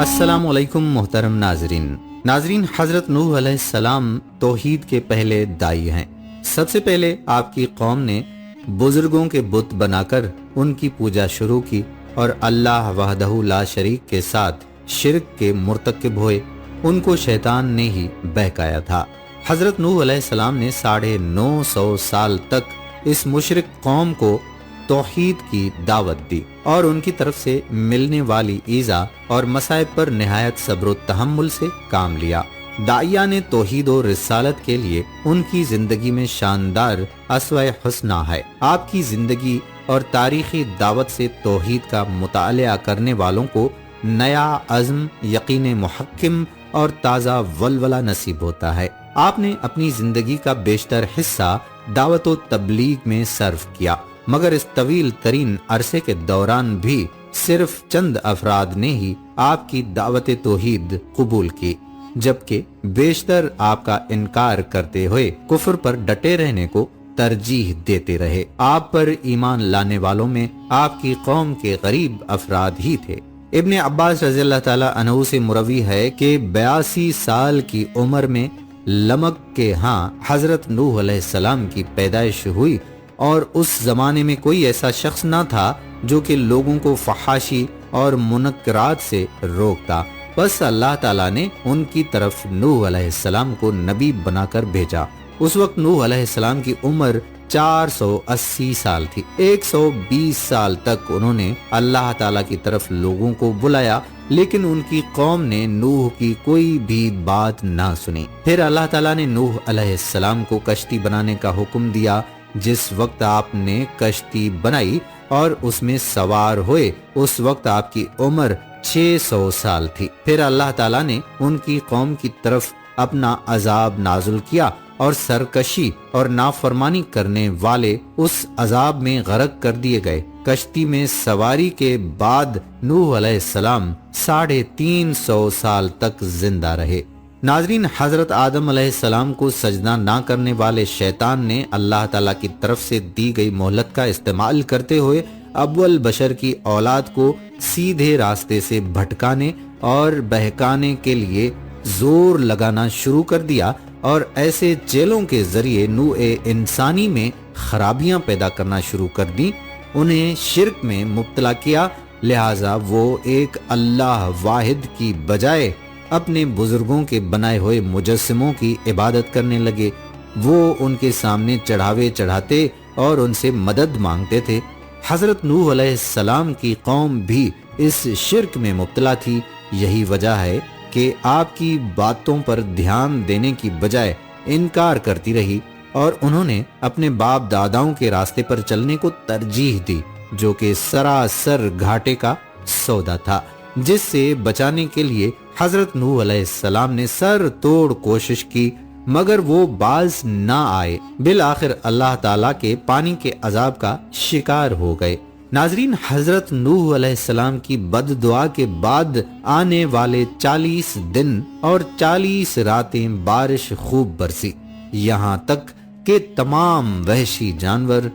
السلام علیکم محترم ناظرین، حضرت نوح علیہ السلام توحید کے پہلے دائی ہیں۔ سب سے پہلے آپ کی قوم نے بزرگوں کے بت بنا کر ان کی پوجا شروع کی اور اللہ وحدہ لا شریک کے ساتھ شرک کے مرتکب ہوئے۔ ان کو شیطان نے ہی بہکایا تھا۔ حضرت نوح علیہ السلام نے 950 سال تک اس مشرک قوم کو توحید کی دعوت دی اور ان کی طرف سے ملنے والی ایذا اور مصائب پر نہایت صبر و تحمل سے کام لیا۔ داعیہ نے توحید و رسالت کے لیے ان کی زندگی میں شاندار اسوہ حسنہ ہے۔ آپ کی زندگی اور تاریخی دعوت سے توحید کا مطالعہ کرنے والوں کو نیا عزم، یقین محکم اور تازہ ولولہ نصیب ہوتا ہے۔ آپ نے اپنی زندگی کا بیشتر حصہ دعوت و تبلیغ میں صرف کیا، مگر اس طویل ترین عرصے کے دوران بھی صرف چند افراد نے ہی آپ کی دعوت توحید قبول کی، جبکہ بیشتر آپ کا انکار کرتے ہوئے کفر پر ڈٹے رہنے کو ترجیح دیتے رہے۔ آپ پر ایمان لانے والوں میں آپ کی قوم کے غریب افراد ہی تھے۔ ابن عباس رضی اللہ تعالی عنہ سے مروی ہے کہ 82 سال کی عمر میں لمک کے ہاں حضرت نوح علیہ السلام کی پیدائش ہوئی، اور اس زمانے میں کوئی ایسا شخص نہ تھا جو کہ لوگوں کو فحاشی اور منکرات سے روکتا۔ بس اللہ تعالیٰ نے ان کی طرف نوح علیہ السلام کو نبی بنا کر بھیجا۔ اس وقت نوح علیہ السلام کی عمر 480 سال تھی۔ 120 سال تک انہوں نے اللہ تعالیٰ کی طرف لوگوں کو بلایا، لیکن ان کی قوم نے نوح کی کوئی بھی بات نہ سنی۔ پھر اللہ تعالیٰ نے نوح علیہ السلام کو کشتی بنانے کا حکم دیا۔ جس وقت آپ نے کشتی بنائی اور اس میں سوار ہوئے، اس وقت آپ کی عمر 600 سال تھی۔ پھر اللہ تعالیٰ نے ان کی قوم کی طرف اپنا عذاب نازل کیا اور سرکشی اور نافرمانی کرنے والے اس عذاب میں غرق کر دیے گئے۔ کشتی میں سواری کے بعد نوح علیہ السلام 350 سال تک زندہ رہے۔ ناظرین، حضرت آدم علیہ السلام کو سجدہ نہ کرنے والے شیطان نے اللہ تعالیٰ کی طرف سے دی گئی مہلت کا استعمال کرتے ہوئے اول بشر کی اولاد کو سیدھے راستے سے بھٹکانے اور بہکانے کے لیے زور لگانا شروع کر دیا، اور ایسے چیلوں کے ذریعے نوع انسانی میں خرابیاں پیدا کرنا شروع کر دی، انہیں شرک میں مبتلا کیا۔ لہٰذا وہ ایک اللہ واحد کی بجائے اپنے بزرگوں کے بنائے ہوئے مجسموں کی عبادت کرنے لگے۔ وہ ان کے سامنے چڑھاوے چڑھاتے اور ان سے مدد مانگتے تھے۔ حضرت نوح علیہ السلام کی قوم بھی اس شرک میں مبتلا تھی۔ یہی وجہ ہے کہ آپ کی باتوں پر دھیان دینے کی بجائے انکار کرتی رہی، اور انہوں نے اپنے باپ داداؤں کے راستے پر چلنے کو ترجیح دی، جو کہ سراسر گھاٹے کا سودا تھا، جس سے بچانے کے لیے حضرت نوح علیہ السلام نے سر توڑ کوشش کی، مگر وہ باز نہ آئے۔ بالآخر اللہ تعالیٰ کے پانی کے عذاب کا شکار ہو گئے۔ ناظرین، حضرت نوح علیہ السلام کی بد دعا کے بعد آنے والے 40 دن اور 40 راتیں بارش خوب برسی، یہاں تک کہ تمام وحشی جانور،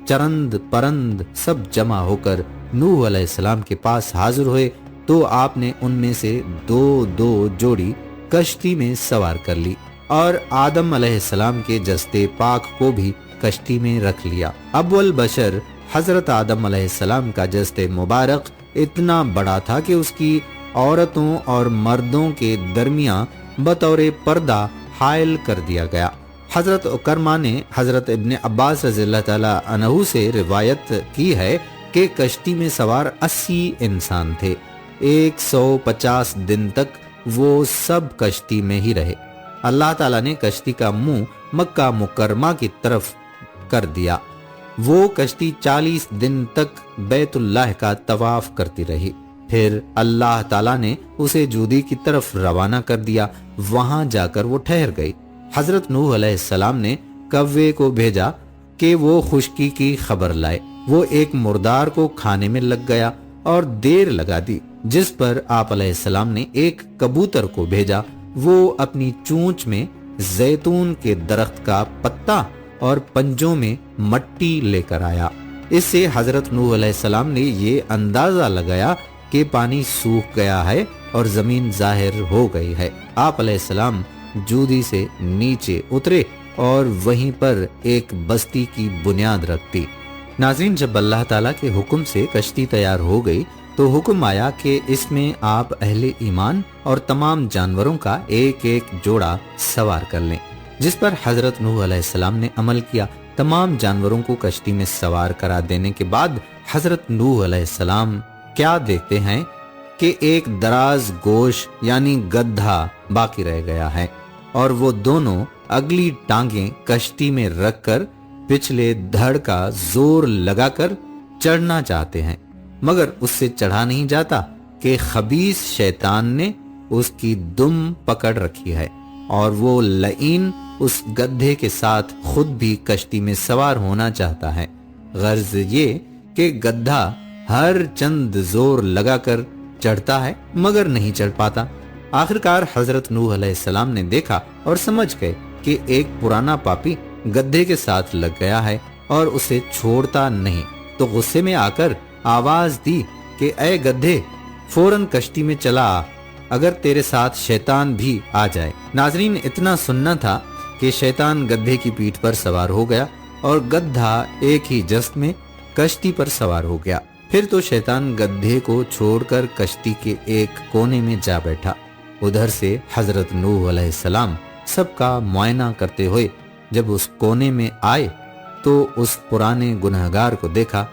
چرند پرند سب جمع ہو کر نوح علیہ السلام کے پاس حاضر ہوئے، تو آپ نے ان میں سے 2 جوڑی کشتی میں سوار کر لی اور آدم علیہ السلام کے جسد پاک کو بھی کشتی میں رکھ لیا۔ اول بشر حضرت آدم علیہ السلام کا جسد مبارک اتنا بڑا تھا کہ اس کی عورتوں اور مردوں کے درمیان بطور پردہ حائل کر دیا گیا۔ حضرت اکرمہ نے حضرت ابن عباس رضی اللہ تعالی عنہ سے روایت کی ہے کہ کشتی میں سوار 80 انسان تھے۔ 150 دن تک وہ سب کشتی میں ہی رہے۔ اللہ تعالیٰ نے کشتی کا منہ مکہ مکرمہ کی طرف کر دیا۔ وہ کشتی 40 دن تک بیت اللہ کا طواف کرتی رہی۔ پھر اللہ تعالیٰ نے اسے جودی کی طرف روانہ کر دیا، وہاں جا کر وہ ٹھہر گئی۔ حضرت نوح علیہ السلام نے کوے کو بھیجا کہ وہ خشکی کی خبر لائے۔ وہ ایک مردار کو کھانے میں لگ گیا اور دیر لگا دی، جس پر آپ علیہ السلام نے ایک کبوتر کو بھیجا۔ وہ اپنی چونچ میں زیتون کے درخت کا پتا اور پنجوں میں مٹی لے کر آیا۔ اس سے حضرت نوح علیہ السلام نے یہ اندازہ لگایا کہ پانی سوکھ گیا ہے اور زمین ظاہر ہو گئی ہے۔ آپ علیہ السلام جودی سے نیچے اترے اور وہیں پر ایک بستی کی بنیاد رکھ دی۔ ناظرین، جب اللہ تعالیٰ کے حکم سے کشتی تیار ہو گئی تو حکم آیا کہ اس میں آپ اہل ایمان اور تمام جانوروں کا ایک ایک جوڑا سوار کر لیں، جس پر حضرت نوح علیہ السلام نے عمل کیا۔ تمام جانوروں کو کشتی میں سوار کرا دینے کے بعد حضرت نوح علیہ السلام کیا دیکھتے ہیں کہ ایک دراز گوش یعنی گدھا باقی رہ گیا ہے، اور وہ دونوں اگلی ٹانگیں کشتی میں رکھ کر پچھلے دھڑ کا زور لگا کر چڑھنا چاہتے ہیں، مگر اس سے چڑھا نہیں جاتا کہ خبیث شیطان نے اس کی دم پکڑ رکھی ہے، اور وہ لعین اس گدھے کے ساتھ خود بھی کشتی میں سوار ہونا چاہتا ہے۔ غرض یہ کہ گدھا ہر چند زور لگا کر چڑھتا ہے مگر نہیں چڑھ پاتا۔ آخرکار حضرت نوح علیہ السلام نے دیکھا اور سمجھ گئے کہ ایک پرانا پاپی گدھے کے ساتھ لگ گیا ہے اور اسے چھوڑتا نہیں، تو غصے میں آ کر آواز دی کہ اے گدھے، فوراً کشتی میں چلا آ، اگر تیرے ساتھ شیطان بھی آ جائے۔ ناظرین، اتنا سننا تھا کہ شیطان گدھے کی پیٹھ پر سوار ہو گیا اور گدھا ایک ہی جست میں کشتی پر سوار ہو گیا۔ پھر تو شیطان گدھے کو چھوڑ کر کشتی کے ایک کونے میں جا بیٹھا۔ ادھر سے حضرت نوح علیہ السلام سب کا معائنہ کرتے ہوئے جب اس کونے میں آئے تو اس پرانے گنہگار کو دیکھا۔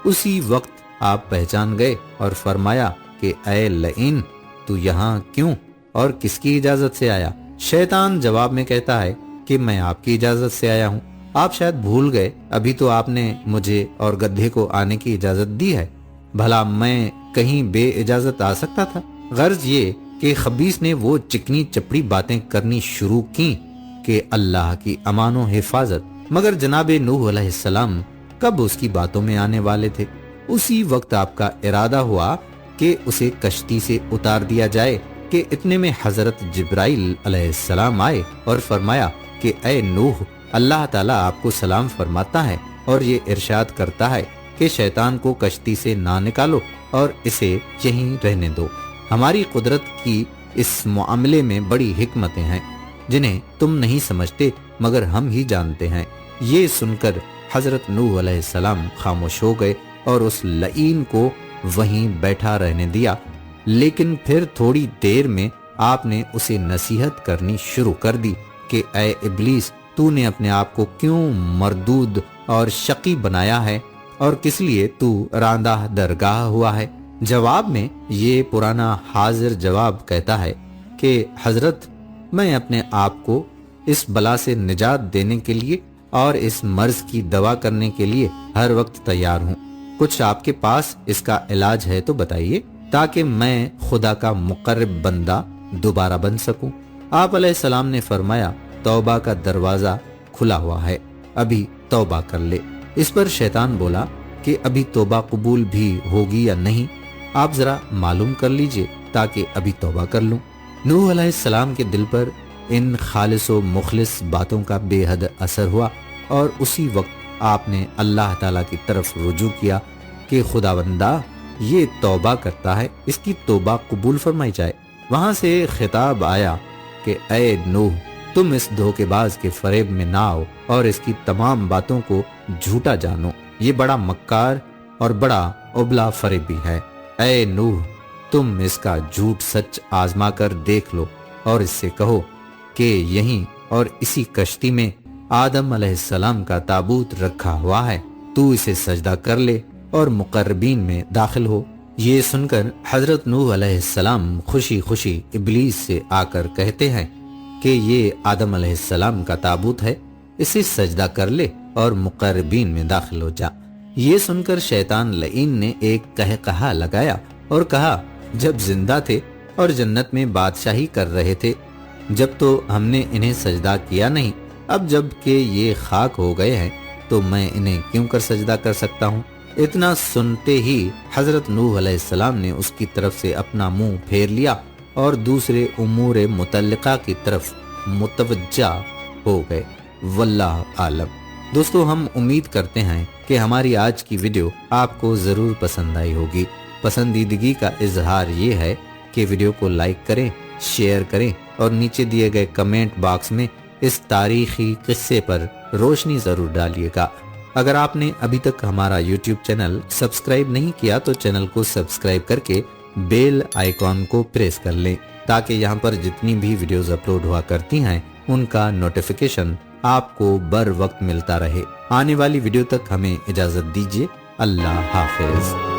اسی وقت آپ پہچان گئے اور فرمایا کہ اے لعین، تو یہاں کیوں اور کس کی اجازت سے آیا؟ شیطان جواب میں کہتا ہے کہ میں آپ کی اجازت سے آیا ہوں، آپ شاید بھول گئے، ابھی تو آپ نے مجھے اور گدھے کو آنے کی اجازت دی ہے، بھلا میں کہیں بے اجازت آ سکتا تھا؟ غرض یہ کہ خبیث نے وہ چکنی چپڑی باتیں کرنی شروع کی کہ اللہ کی امان و حفاظت، مگر جناب نوح علیہ السلام کب اس کی باتوں میں آنے والے تھے۔ اسی وقت آپ کا ارادہ ہوا کہ اسے کشتی سے اتار دیا جائے کہ اتنے میں حضرت جبرائیل علیہ السلام آئے اور فرمایا کہ اے نوح، اللہ تعالیٰ آپ کو سلام فرماتا ہے اور یہ ارشاد کرتا ہے کہ شیطان کو کشتی سے نہ نکالو اور اسے یہیں رہنے دو۔ ہماری قدرت کی اس معاملے میں بڑی حکمتیں ہیں جنہیں تم نہیں سمجھتے مگر ہم ہی جانتے ہیں۔ یہ سن کر حضرت نوح علیہ السلام خاموش ہو گئے اور اس لعین کو وہیں بیٹھا رہنے دیا، لیکن پھر تھوڑی دیر میں آپ نے اسے نصیحت کرنی شروع کر دی کہ اے ابلیس، تو نے اپنے آپ کو کیوں مردود اور شقی بنایا ہے اور کس لیے تو راندہ درگاہ ہوا ہے؟ جواب میں یہ پرانا حاضر جواب کہتا ہے کہ حضرت، میں اپنے آپ کو اس بلا سے نجات دینے کے لیے اور اس مرض کی دوا کرنے کے لیے ہر وقت تیار ہوں۔ کچھ آپ کے پاس اس کا علاج ہے تو بتائیے، تاکہ میں خدا کا مقرب بندہ دوبارہ بن سکوں۔ آپ علیہ السلام نے فرمایا، توبہ کا دروازہ کھلا ہوا ہے، ابھی توبہ کر لے۔ اس پر شیطان بولا کہ ابھی توبہ قبول بھی ہوگی یا نہیں، آپ ذرا معلوم کر لیجئے تاکہ ابھی توبہ کر لوں۔ نوح علیہ السلام کے دل پر ان خالص و مخلص باتوں کا بے حد اثر ہوا، اور اسی وقت آپ نے اللہ تعالیٰ کی طرف رجوع کیا کہ خداوندہ، یہ توبہ کرتا ہے، اس کی توبہ قبول فرمائی جائے۔ وہاں سے خطاب آیا کہ اے نوح، تم اس دھوکے باز کے فریب میں نہ آؤ اور اس کی تمام باتوں کو جھوٹا جانو، یہ بڑا مکار اور بڑا ابلا فریبی ہے۔ اے نوح، تم اس کا جھوٹ سچ آزما کر دیکھ لو اور اس سے کہو کہ یہیں اور اسی کشتی میں آدم علیہ السلام کا تابوت رکھا ہوا ہے، تو اسے سجدہ کر لے اور مقربین میں داخل ہو۔ یہ سن کر حضرت نوح علیہ السلام خوشی خوشی ابلیس سے آ کر کہتے ہیں کہ یہ آدم علیہ السلام کا تابوت ہے، اسے سجدہ کر لے اور مقربین میں داخل ہو جا۔ یہ سن کر شیطان لعین نے ایک قہقہا لگایا اور کہا، جب زندہ تھے اور جنت میں بادشاہی کر رہے تھے، جب تو ہم نے انہیں سجدہ کیا نہیں، اب جب کہ یہ خاک ہو گئے ہیں تو میں انہیں کیوں کر سجدہ کر سکتا ہوں؟ اتنا سنتے ہی حضرت نوح علیہ السلام نے اس کی طرف سے اپنا منہ پھیر لیا اور دوسرے امور متعلقہ کی طرف متوجہ ہو گئے۔ واللہ عالم۔ دوستو، ہم امید کرتے ہیں کہ ہماری آج کی ویڈیو آپ کو ضرور پسند آئی ہوگی۔ پسندیدگی کا اظہار یہ ہے کہ ویڈیو کو لائک کریں، شیئر کریں اور نیچے دیے گئے کمنٹ باکس میں اس تاریخی قصے پر روشنی ضرور ڈالیے گا۔ اگر آپ نے ابھی تک ہمارا یوٹیوب چینل سبسکرائب نہیں کیا تو چینل کو سبسکرائب کر کے بیل آئیکن کو پریس کر لیں تاکہ یہاں پر جتنی بھی ویڈیوز اپلوڈ ہوا کرتی ہیں ان کا نوٹیفیکیشن آپ کو بر وقت ملتا رہے۔ آنے والی ویڈیو تک ہمیں اجازت دیجیے۔ اللہ حافظ۔